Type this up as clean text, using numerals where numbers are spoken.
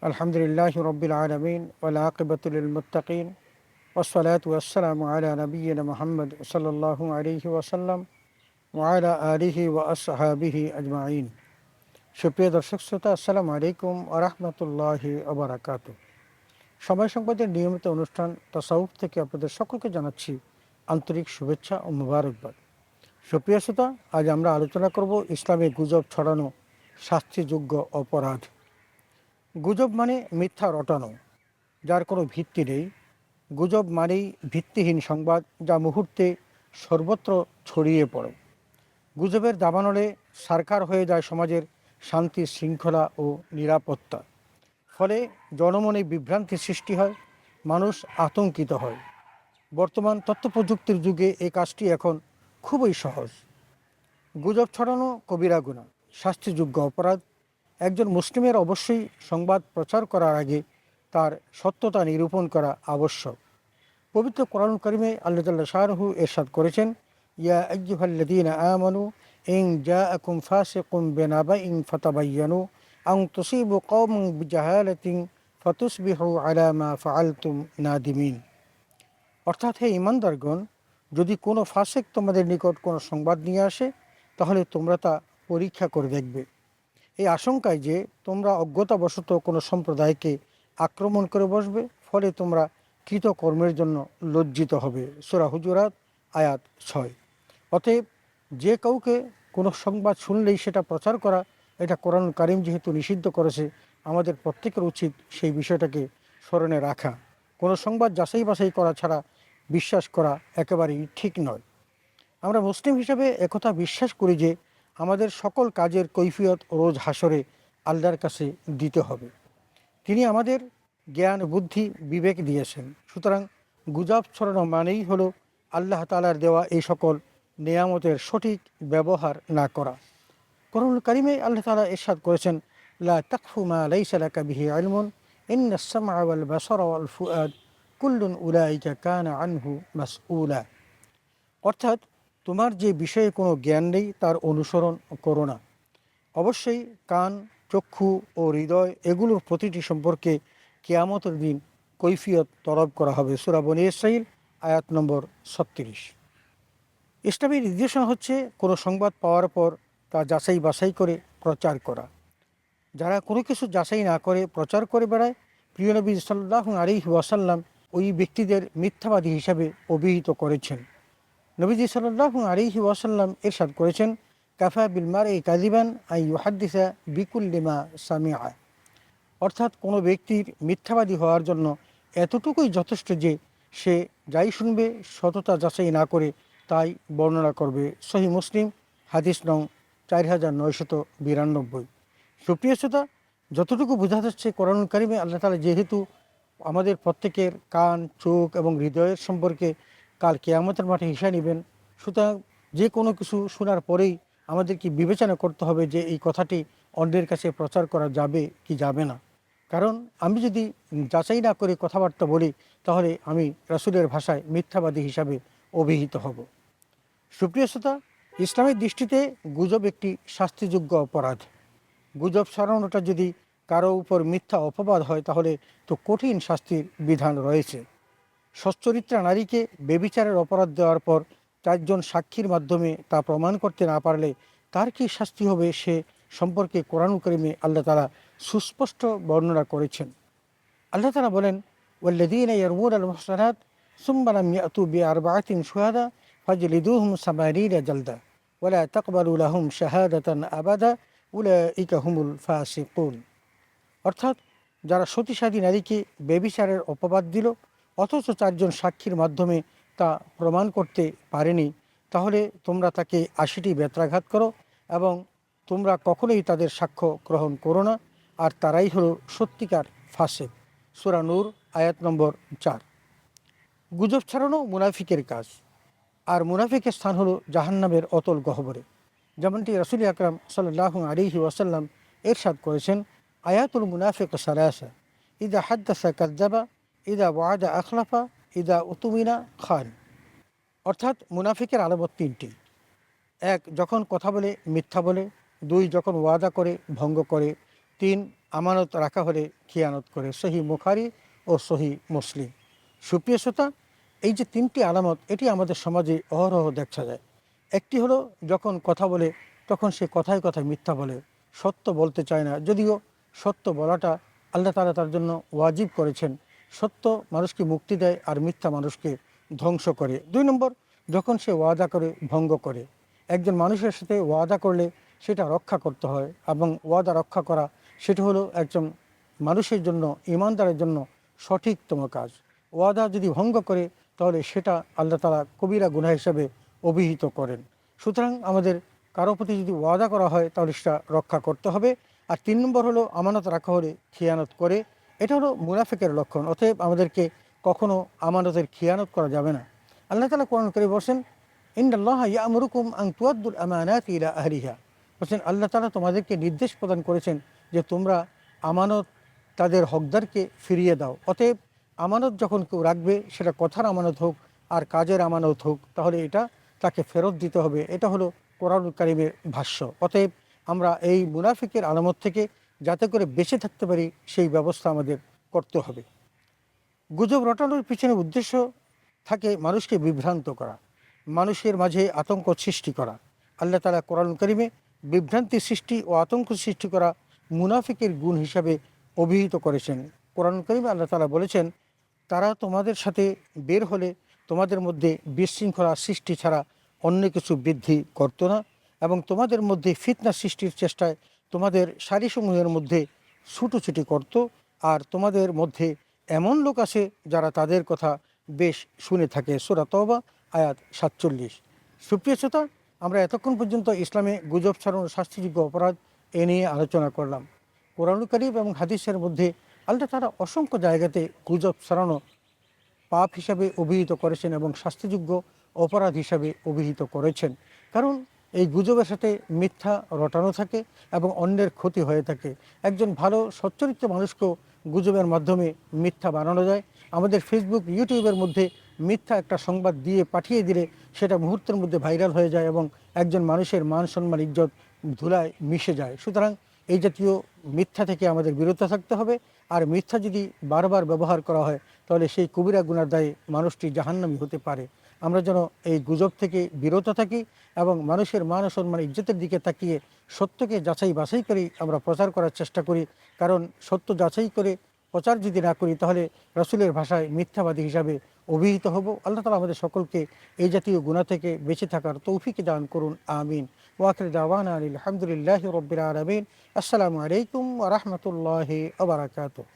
আলহামদুলিল্লাহি রাব্বিল আলামিন ওয়াল আকিবাতু লিল মুত্তাকিন ওয়াসসালাতু ওয়াসসালামু আলা নাবিয়্যিনা মুহাম্মদ সাল্লাল্লাহু আলাইহি ওয়াসাল্লাম ওয়া আলা আলিহি ওয়া আসহাবিহি আজমাইন। সুপ্রিয় দর্শক শ্রোতা, আসসালামু আলাইকুম ওয়া রাহমাতুল্লাহি ওয়া বারাকাতুহু। সময় সংবাদের নিয়মিত অনুষ্ঠান তাসাউফ থেকে আপনাদের সকলকে জানাচ্ছি আন্তরিক শুভেচ্ছা ও মুবারকবাদ। সুপ্রিয় শ্রোতা, আজ আমরা আলোচনা করব ইসলামে গুজব ছড়ানো শাস্তিযোগ্য অপরাধ। গুজব মানে মিথ্যা রটানো, যার কোনো ভিত্তি নেই। গুজব মানেই ভিত্তিহীন সংবাদ, যা মুহূর্তে সর্বত্র ছড়িয়ে পড়ে। গুজবের দাবানলে সারকার হয়ে যায় সমাজের শান্তি, শৃঙ্খলা ও নিরাপত্তা। ফলে জনমনে বিভ্রান্তির সৃষ্টি হয়, মানুষ আতঙ্কিত হয়। বর্তমান তথ্য প্রযুক্তির যুগে এই কাজটি এখন খুবই সহজ। গুজব ছড়ানো কবিরা গুনাহ, শাস্তিযোগ্য অপরাধ। একজন মুসলিমের অবশ্যই সংবাদ প্রচার করার আগে তার সত্যতা নিরূপণ করা আবশ্যক। পবিত্র কোরআন কারিমে আল্লাহ তাআলা শাআনুহু ইরশাদ করেছেন, ইয়া আইয়ুহাল্লাযীনা আমানু ইন জাআকুম ফাসিকুম বিনাবাইন ফাতাবায়্যানু আন তুসিবু কওমান বিজাহালাতিন ফাতুসবিহু আলা মা ফাআলতুম নাদিমিন। অর্থাৎ, হে ঈমানদারগণ, যদি কোনো ফাসিক তোমাদের নিকট কোনো সংবাদ নিয়ে আসে, তাহলে তোমরা তা পরীক্ষা করে দেখবে, এই আশঙ্কায় যে তোমরা অজ্ঞতাবশত কোনো সম্প্রদায়কে আক্রমণ করে বসবে, ফলে তোমরা কৃতকর্মের জন্য লজ্জিত হবে। সূরা হুজুরাত আয়াত 6। অতএব যে কাউকে কোনো সংবাদ শুনলেই সেটা প্রচার করা, এটা কোরআন কারিম যেহেতু নিষিদ্ধ করেছে, আমাদের প্রত্যেকের উচিত সেই বিষয়টাকে স্মরণে রাখা। কোনো সংবাদ যাচাই বাছাই করা ছাড়া বিশ্বাস করা একেবারেই ঠিক নয়। আমরা মুসলিম হিসেবে একথা বিশ্বাস করি যে আমাদের সকল কাজের কৈফিয়ত রোজ হাসরে আল্লাহর কাছে দিতে হবে। তিনি আমাদের জ্ঞান, বুদ্ধি, বিবেক দিয়েছেন। সুতরাং গুজব ছড়ানো মানেই হলো আল্লাহ তাআলার দেওয়া এই সকল নেয়ামতের সঠিক ব্যবহার না করা। কোরআন কারিমে আল্লাহ তাআলা ইরশাদ করেছেন, লা তাকফু মা লাইসা লাকা বিহি ইলমুন ইন্নাস সামআ ওয়াল বাসারা ওয়াল ফুআদ কুল্লুন উলাইকা কানা আনহু মাসউলা। অর্থাৎ, তোমার যে বিষয়ে কোনো জ্ঞান নেই তার অনুসরণ করো না। অবশ্যই কান, চক্ষু ও হৃদয়, এগুলোর প্রতিটি সম্পর্কে কিয়ামতের দিন কৈফিয়ত তলব করা হবে। সূরা বনী ইসরাঈল আয়াত নম্বর 36। ইসলামী নির্দেশনা হচ্ছে কোনো সংবাদ পাওয়ার পর তা যাচাই বাছাই করে প্রচার করা। যারা কোনো কিছু যাচাই না করে প্রচার করে বেড়ায়, প্রিয় নবী সাল্লাল্লাহু আলাইহি ওয়াসাল্লাম ওই ব্যক্তিদের মিথ্যাবাদী হিসাবে অভিহিত করেছেন। নবীজি সাল্লাল্লাহু আলাইহি ওয়াসাল্লাম ইরশাদ করেছেন, কাফা বিল মারই কাযিবান আন ইউহাদ্দিসা বিকুল্লি মা সামিআ। অর্থাৎ, কোনো ব্যক্তির মিথ্যাবাদী হওয়ার জন্য এতটুকুই যথেষ্ট যে সে যাই শুনবে সততা যাচাই না করে তাই বর্ণনা করবে। সহিহ মুসলিম হাদিস নং 4992। সুপ্রিয় শ্রোতা, যতটুকু বোঝা যাচ্ছে কোরআন কারিমে আল্লাহ তাআলা যেহেতু আমাদের প্রত্যেকের কান, চোখ এবং হৃদয়ের সম্পর্কে কাল কিয়ামতের মাঠে হিসাব নেবেন, সুতরাং যে কোনো কিছু শোনার পরেই আমাদেরকে বিবেচনা করতে হবে যে এই কথাটি অন্যের কাছে প্রচার করা যাবে কি যাবে না। কারণ আমি যদি যাচাই না করে কথাবার্তা বলি, তাহলে আমি রাসূলের ভাষায় মিথ্যাবাদী হিসাবে অভিহিত হব। সুপ্রিয় শ্রোতা, ইসলামের দৃষ্টিতে গুজব একটি শাস্তিযোগ্য অপরাধ। গুজব ছড়ানোটা যদি কারো উপর মিথ্যা অপবাদ হয়, তাহলে তো কঠিন শাস্তির বিধান রয়েছে। সচ্চরিত্রা নারীকে বেবিচারের অপরাধ দেওয়ার পর 4 জন সাক্ষীর মাধ্যমে তা প্রমাণ করতে না পারলে তার কি শাস্তি হবে, সে সম্পর্কে কোরআন কারিমে আল্লাহ তাআলা সুস্পষ্ট বর্ণনা করেছেন। আল্লাহ তাআলা বলেন, ওয়াল্লাযীনা ইয়ারমুনাল মুহসানাত সুম্মা লাম ইয়াতু বিআরবাআতিন শুহাদা ফাজলিদুহুম সামানিনা জালদা ওয়ালা তাকবালু লাহুম শাহাদাতান আবাদা উলাইকা হুমুল ফাসিকুন। অর্থাৎ, যারা সতীসাধী নারীকে বেবিচারের অপবাদ দিল অথচ 4 জন সাক্ষীর মাধ্যমে তা প্রমাণ করতে পারেনি, তাহলে তোমরা তাকে 80টি বেত্রাঘাত করো এবং তোমরা কখনোই তাদের সাক্ষ্য গ্রহণ করো না, আর তারাই হলো সত্যিকার ফাসিক। সূরা নূর আয়াত নম্বর 4। গুজব ছড়ানো মুনাফিকের কাজ, আর মুনাফিকের স্থান হলো জাহান্নামের অতল গহ্বরে। যেমনটি রাসূল আকরাম সাল্লাল্লাহু আলাইহি ওয়াসাল্লাম ইরশাদ করেছেন, আয়াতুল মুনাফিক সালাসা, ইদা হাদ্দাসা কাযযাবা, ইদা ওয়াদা আখলাফা, ইদা উতুমিনা খান। অর্থাৎ, মুনাফিকের আলামত 3টি। 1, যখন কথা বলে মিথ্যা বলে। 2, যখন ওয়াদা করে ভঙ্গ করে। 3, আমানত রাখা হলে খিয়ানত করে। সহি বুখারী ও সহি মুসলিম। সুপ্রিয় শ্রোতা, এই যে তিনটি আলামত এটি আমাদের সমাজে অহরহ দেখা যায়। একটি হলো যখন কথা বলে তখন সে কথায় কথায় মিথ্যা বলে, সত্য বলতে চায় না, যদিও সত্য বলাটা আল্লাহ তাআলা তার জন্য ওয়াজিব করেছেন। সত্য মানুষকে মুক্তি দেয় আর মিথ্যা মানুষকে ধ্বংস করে। 2 নম্বর, যখন সে ওয়াদা করে ভঙ্গ করে। একজন মানুষের সাথে ওয়াদা করলে সেটা রক্ষা করতে হয়, এবং ওয়াদা রক্ষা করা সেটা হলো একজন মানুষের জন্য, ইমানদারের জন্য সঠিকতম কাজ। ওয়াদা যদি ভঙ্গ করে তাহলে সেটা আল্লাহ তাআলা কবিরা গুনাহ হিসাবে অভিহিত করেন। সুতরাং আমাদের কারো প্রতি যদি ওয়াদা করা হয় তাহলে সেটা রক্ষা করতে হবে। আর 3 নম্বর হলো আমানত রাখা হলে খিয়ানত করে। এটা হলো মুনাফিকের লক্ষণ। অতএব আমাদেরকে কখনো আমানতের খিয়ানত করা যাবে না। আল্লাহ তাআলা কোরআন কারীমে বলেন, ইন্নাল্লাহা ইয়া'মুরুকুম আন তুআদ্দুল আমানাতি ইলা আহলিহা। বলছেন আল্লাহ তাআলা তোমাদেরকে নির্দেশ প্রদান করেছেন যে তোমরা আমানত তাদের হকদারকে ফিরিয়ে দাও। অতএব আমানত যখন কেউ রাখবে, সেটা কথার আমানত হোক আর কাজের আমানত হোক, তাহলে এটা তাকে ফেরত দিতে হবে। এটা হলো কোরআনুল কারীমের ভাষ্য। অতএব আমরা এই মুনাফিকের আলামত থেকে যাতে করে বেঁচে থাকতে পারি সেই ব্যবস্থা আমাদের করতে হবে। গুজব রটানোর পিছনে উদ্দেশ্য থাকে মানুষকে বিভ্রান্ত করা, মানুষের মাঝে আতঙ্ক সৃষ্টি করা। আল্লাহ তাআলা কোরআন কারীমে বিভ্রান্তি সৃষ্টি ও আতঙ্ক সৃষ্টি করা মুনাফিকের গুণ হিসাবে অভিহিত করেছেন। কোরআন কারীমে আল্লাহ তাআলা বলেছেন, তারা তোমাদের সাথে বের হলে তোমাদের মধ্যে বিশৃঙ্খলা সৃষ্টি ছাড়া অন্য কিছু বৃদ্ধি করতো না, এবং তোমাদের মধ্যে ফিতনা সৃষ্টির চেষ্টায় তোমাদের সারিসমূহের মধ্যে ছুটোছুটি করত। আর তোমাদের মধ্যে এমন লোক আছে যারা তাদের কথা বেশ শুনে থাকে। সূরা তওবা আয়াত 47। সুপ্রিয় শ্রোতা, আমরা এতক্ষণ পর্যন্ত ইসলামে গুজব ছড়ানোর শাস্তিযোগ্য অপরাধ এ নিয়ে আলোচনা করলাম। কোরআনুল কারীম এবং হাদিসের মধ্যে আল্লাহ তাআলা অসংখ্য জায়গাতে গুজব ছড়ানো পাপ হিসাবে অভিহিত করেছেন এবং শাস্তিযোগ্য অপরাধ হিসাবে অভিহিত করেছেন। কারণ এই গুজবের সাথে মিথ্যা রটানো থাকে এবং অন্যের ক্ষতি হয়ে থাকে। একজন ভালো সচ্চরিত্র মানুষকেও গুজবের মাধ্যমে মিথ্যা বানানো যায়। আমাদের ফেসবুক, ইউটিউবের মধ্যে মিথ্যা একটা সংবাদ দিয়ে পাঠিয়ে দিলে সেটা মুহূর্তের মধ্যে ভাইরাল হয়ে যায় এবং একজন মানুষের মান সম্মান ইজ্জত ধুলায় মিশে যায়। সুতরাং এই জাতীয় মিথ্যা থেকে আমাদের বিরত থাকতে হবে। আর মিথ্যা যদি বারবার ব্যবহার করা হয় তাহলে সেই কবিরা গুনার দায়ে মানুষটি জাহান্নামী হতে পারে। আমরা যেন এই গুজব থেকে বিরত থাকি এবং মানুষের মান ও সম্মান ইজ্জতের দিকে তাকিয়ে সত্যকে যাচাই বাছাই করেই আমরা প্রচার করার চেষ্টা করি। কারণ সত্য যাচাই করে প্রচার যদি না করি তাহলে রাসূলের ভাষায় মিথ্যাবাদী হিসাবে অভিহিত হব। আল্লাহ তাআলা আমাদের সকলকে এই জাতীয় গুনাহ থেকে বেঁচে থাকার তৌফিক দান করুন। আমিন। ওয়া আখিরু দাওয়ানা আলহামদুলিল্লাহি রাব্বিল আলামিন। আসসালামু আলাইকুম ওয়া রাহমাতুল্লাহি ওয়া বারাকাতুহু।